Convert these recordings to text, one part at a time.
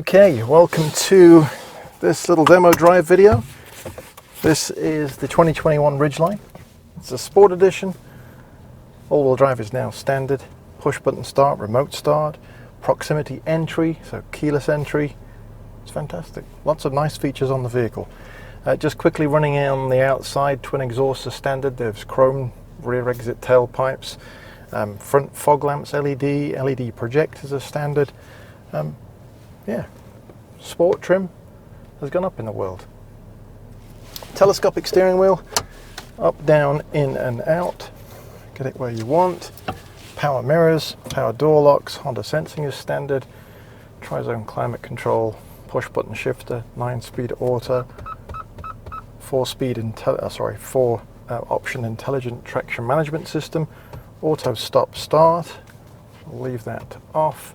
Okay, welcome to this little demo drive video. This is the 2021 Ridgeline. It's a Sport Edition. All-wheel drive is now standard. Push button start, remote start, proximity entry, so keyless entry. It's fantastic. Lots of nice features on the vehicle. Just quickly running on the outside, twin exhausts are standard. There's chrome rear exit tailpipes, front fog lamps, LED projectors are standard. Yeah, sport trim has gone up in the world. Telescopic steering wheel, up, down, in and out. Get it where you want. Power mirrors, power door locks, Honda sensing is standard. Tri-zone climate control, push button shifter, 9-speed auto, 4-option intelligent traction management system, auto stop start. I'll leave that off.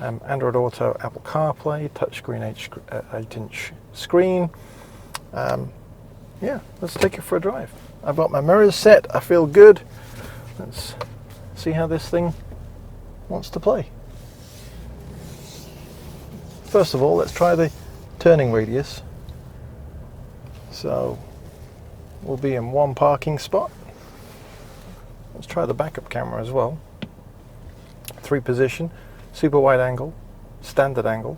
Android Auto, Apple CarPlay, touchscreen 8-inch screen. Yeah, let's take it for a drive. I've got my mirrors set. I feel good. Let's see how this thing wants to play. First of all, let's try the turning radius. So we'll be in one parking spot. Let's try the backup camera as well. 3 position. Super wide angle, standard angle,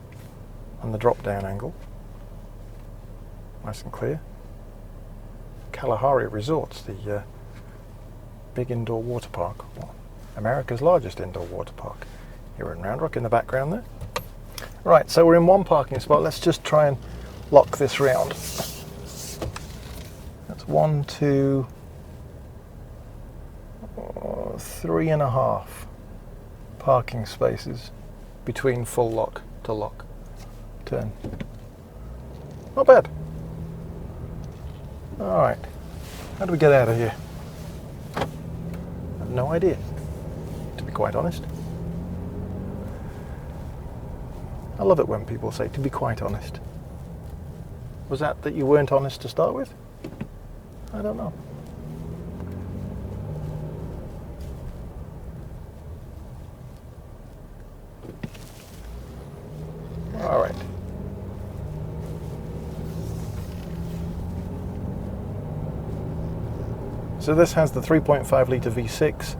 and the drop down angle. Nice and clear. Kalahari Resorts, the big indoor water park, well, America's largest indoor water park, here in Round Rock in the background there. Right, so we're in one parking spot. Let's just try and lock this round. That's 1, 2, 3.5 parking spaces between full lock to lock. Turn. Not bad. Alright. How do we get out of here? I have no idea, to be quite honest. I love it when people say, to be quite honest. Was that you weren't honest to start with? I don't know. All right. So this has the 3.5 litre V6,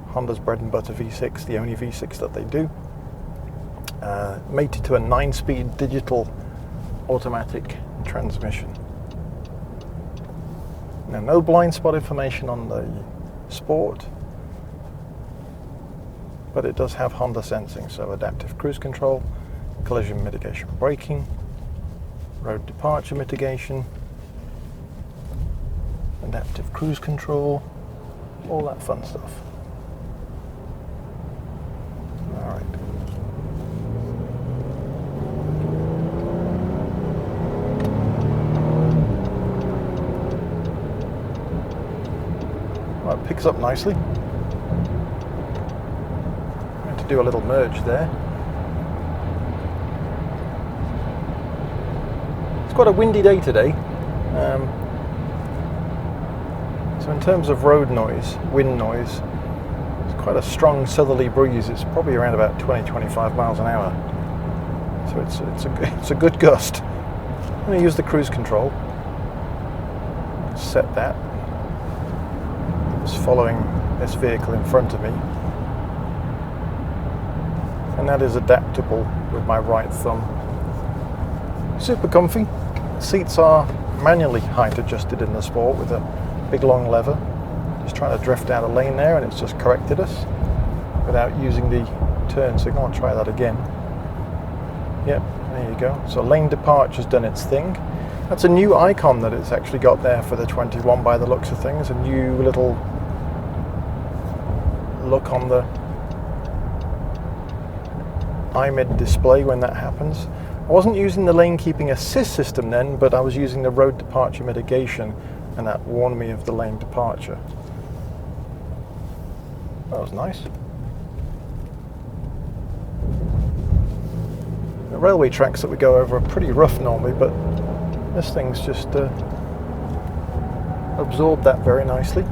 Honda's bread and butter V6, the only V6 that they do. Mated to a 9-speed digital automatic transmission. Now, no blind spot information on the Sport, but it does have Honda sensing, so adaptive cruise control, collision mitigation braking, road departure mitigation, adaptive cruise control, all that fun stuff. Alright. Well, it picks up nicely. I'm going to do a little merge there. It's quite a windy day today, so in terms of road noise, wind noise, it's quite a strong southerly breeze. It's probably around about 20-25 miles an hour, so it's a good gust. I'm going to use the cruise control, set that, just following this vehicle in front of me, and that is adaptable with my right thumb. Super comfy. Seats are manually height adjusted in the Sport with a big long lever. Just trying to drift out a lane there and it's just corrected us without using the turn signal. I'll try that again. Yep, there you go. So lane departure's done its thing. That's a new icon that it's actually got there for the 21 by the looks of things. A new little look on the iMid display when that happens. I wasn't using the lane keeping assist system then, but I was using the road departure mitigation, and that warned me of the lane departure. That was nice. The railway tracks that we go over are pretty rough normally, but this thing's just absorbed that very nicely.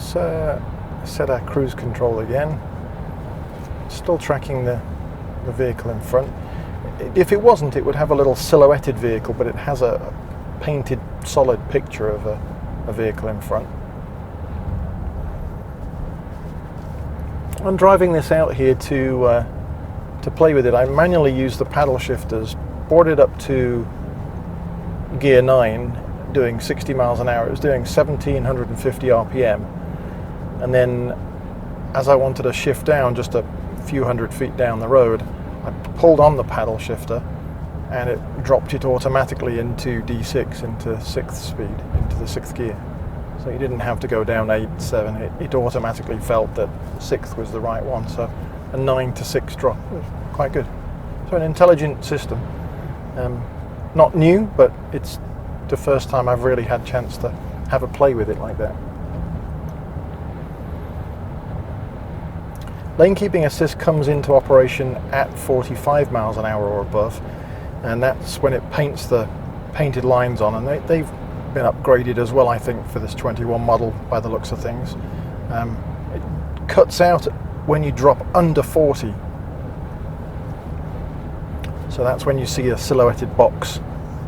Let's Set our cruise control again. Still tracking the vehicle in front. If it wasn't, it would have a little silhouetted vehicle, but it has a painted solid picture of a vehicle in front. I'm driving this out here to play with it. I manually used the paddle shifters, brought it up to gear 9, doing 60 miles an hour. It was doing 1750 RPM. And then as I wanted to shift down just a few hundred feet down the road, I pulled on the paddle shifter and it dropped it automatically into D6, into 6th speed, into the 6th gear. So you didn't have to go down 8, 7, it automatically felt that 6th was the right one. So a 9 to 6 drop was quite good. So an intelligent system. Not new, but it's the first time I've really had a chance to have a play with it like that. Lane keeping assist comes into operation at 45 miles an hour or above, and that's when it paints the painted lines on, and they've been upgraded as well, I think, for this 21 model by the looks of things. It cuts out when you drop under 40, so that's when you see a silhouetted box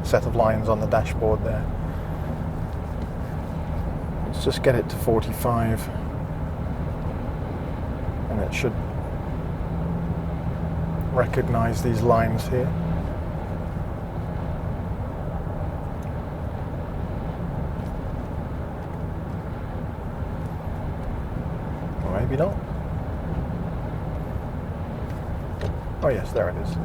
set of lines on the dashboard there. Let's just get it to 45. And it should recognize these lines here. Or maybe not. Oh yes, there it is.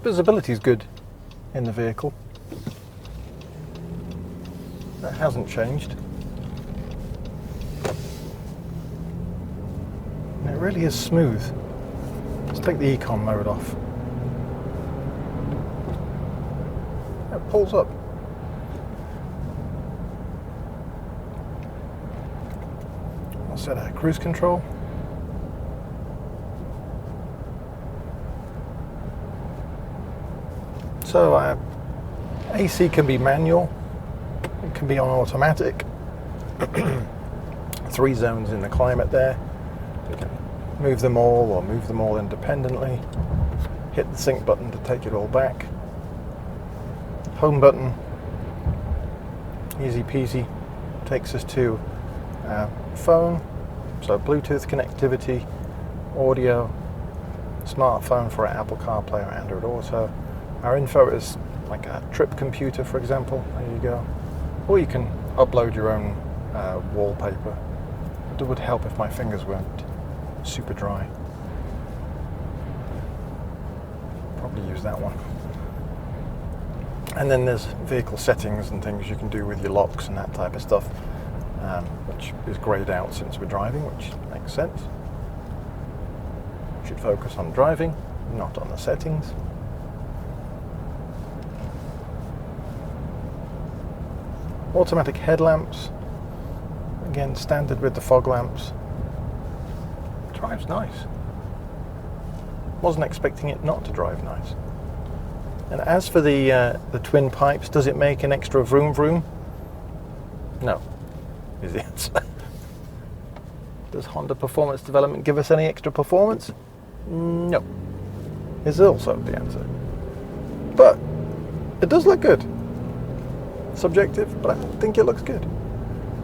Visibility is good in the vehicle. That hasn't changed. And it really is smooth. Let's take the econ mode off. It pulls up. I'll set our cruise control. So AC can be manual, it can be on automatic. 3 zones in the climate there. You can move them all or move them all independently. Hit the sync button to take it all back. Home button, easy peasy, takes us to phone, so Bluetooth connectivity, audio, smartphone for our Apple CarPlay or Android Auto. Our info is like a trip computer, for example. There you go. Or you can upload your own wallpaper. It would help if my fingers weren't super dry. Probably use that one. And then there's vehicle settings and things you can do with your locks and that type of stuff, which is greyed out since we're driving, which makes sense. Should focus on driving, not on the settings. Automatic headlamps, again standard with the fog lamps. Drives nice. Wasn't expecting it not to drive nice. And as for the twin pipes, does it make an extra vroom vroom? No, is the answer. Does Honda Performance Development give us any extra performance? No, is also the answer. But it does look good. Subjective, but I think it looks good.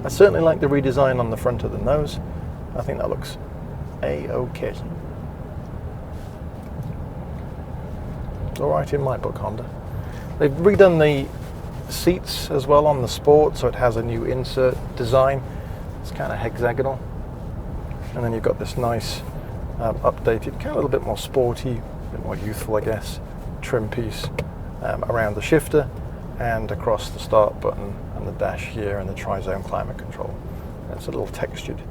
I certainly like the redesign on the front of the nose. I think that looks A-okay. Alright in my book, Honda. They've redone the seats as well on the Sport, so it has a new insert design. It's kind of hexagonal. And then you've got this nice updated, kind of a little bit more sporty, a bit more youthful, I guess, trim piece around the shifter and across the start button and the dash here and the tri-zone climate control. It's a little textured.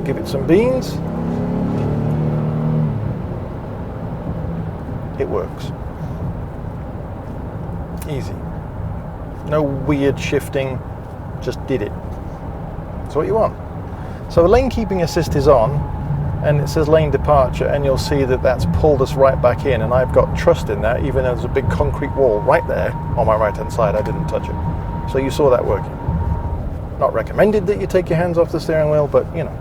Give it some beans. It works. Easy. no weird shifting, just did it. That's what you want. So lane keeping assist is on, and it says lane departure, and you'll see that that's pulled us right back in, and I've got trust in that, even though there's a big concrete wall right there on my right hand side. I didn't touch it. So you saw that working. Not recommended that you take your hands off the steering wheel, but you know,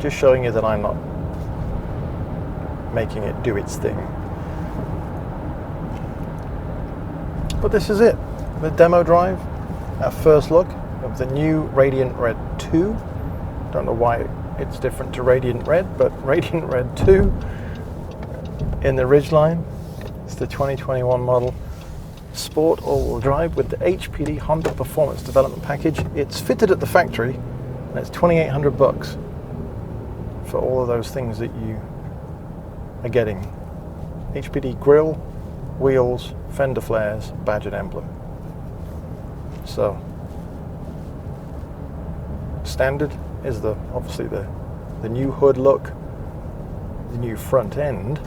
just showing you that I'm not making it do its thing. But this is it, the demo drive, our first look of the new Radiant Red 2. Don't know why it's different to Radiant Red, but Radiant Red 2 in the Ridgeline. It's the 2021 model, Sport all-wheel drive with the HPD Honda Performance Development Package. It's fitted at the factory, and it's $2,800 for all of those things that you are getting. HPD grille, wheels, fender flares, badge and emblem. So standard is obviously the new hood look, the new front end,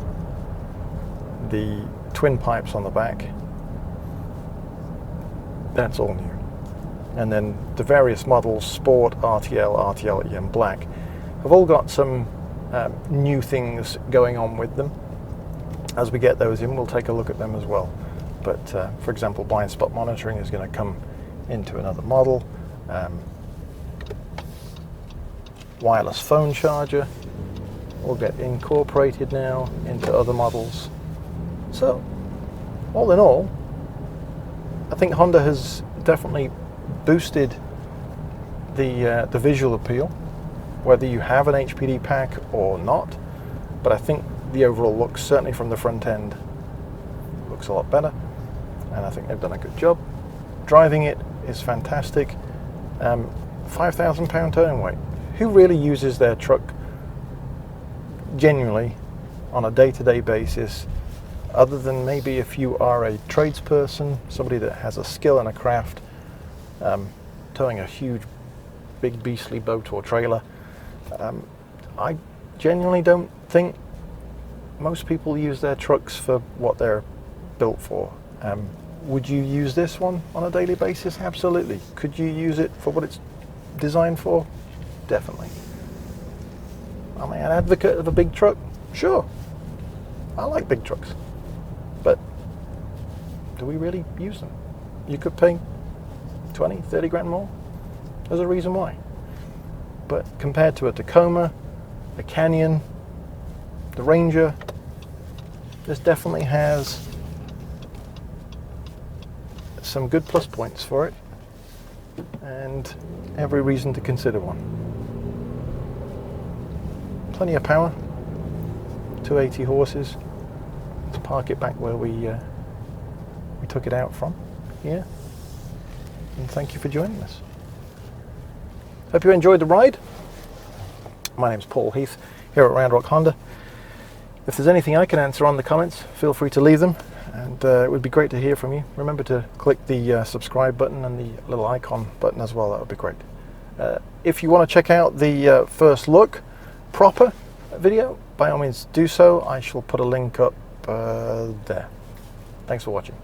the twin pipes on the back. That's all new. And then the various models, Sport, RTL, RTL EM Black, have all got some new things going on with them. As we get those in, we'll take a look at them as well. But for example, blind spot monitoring is going to come into another model. Wireless phone charger will get incorporated now into other models. So all in all, I think Honda has definitely boosted the visual appeal, whether you have an HPD pack or not. But I think the overall look, certainly from the front end, looks a lot better, and I think they've done a good job. Driving it is fantastic. 5,000 pound towing weight. Who really uses their truck genuinely on a day-to-day basis, other than maybe if you are a tradesperson, somebody that has a skill and a craft, towing a huge, big, beastly boat or trailer? I genuinely don't think most people use their trucks for what they're built for. Would you use this one on a daily basis? Absolutely. Could you use it for what it's designed for? Definitely. Am I an advocate of a big truck? Sure. I like big trucks. But do we really use them? You could pay 20, 30 grand more. There's a reason why. But compared to a Tacoma, a Canyon, the Ranger, this definitely has some good plus points for it, and every reason to consider one. Plenty of power, 280 horses. Let's park it back where we took it out from here. And thank you for joining us. Hope you enjoyed the ride. My name's Paul Heath here at Round Rock Honda. If there's anything I can answer on the comments, feel free to leave them, and it would be great to hear from you. Remember to click the subscribe button and the little icon button as well. That would be great. If you want to check out the first look proper video, by all means do so. I shall put a link up there. Thanks for watching.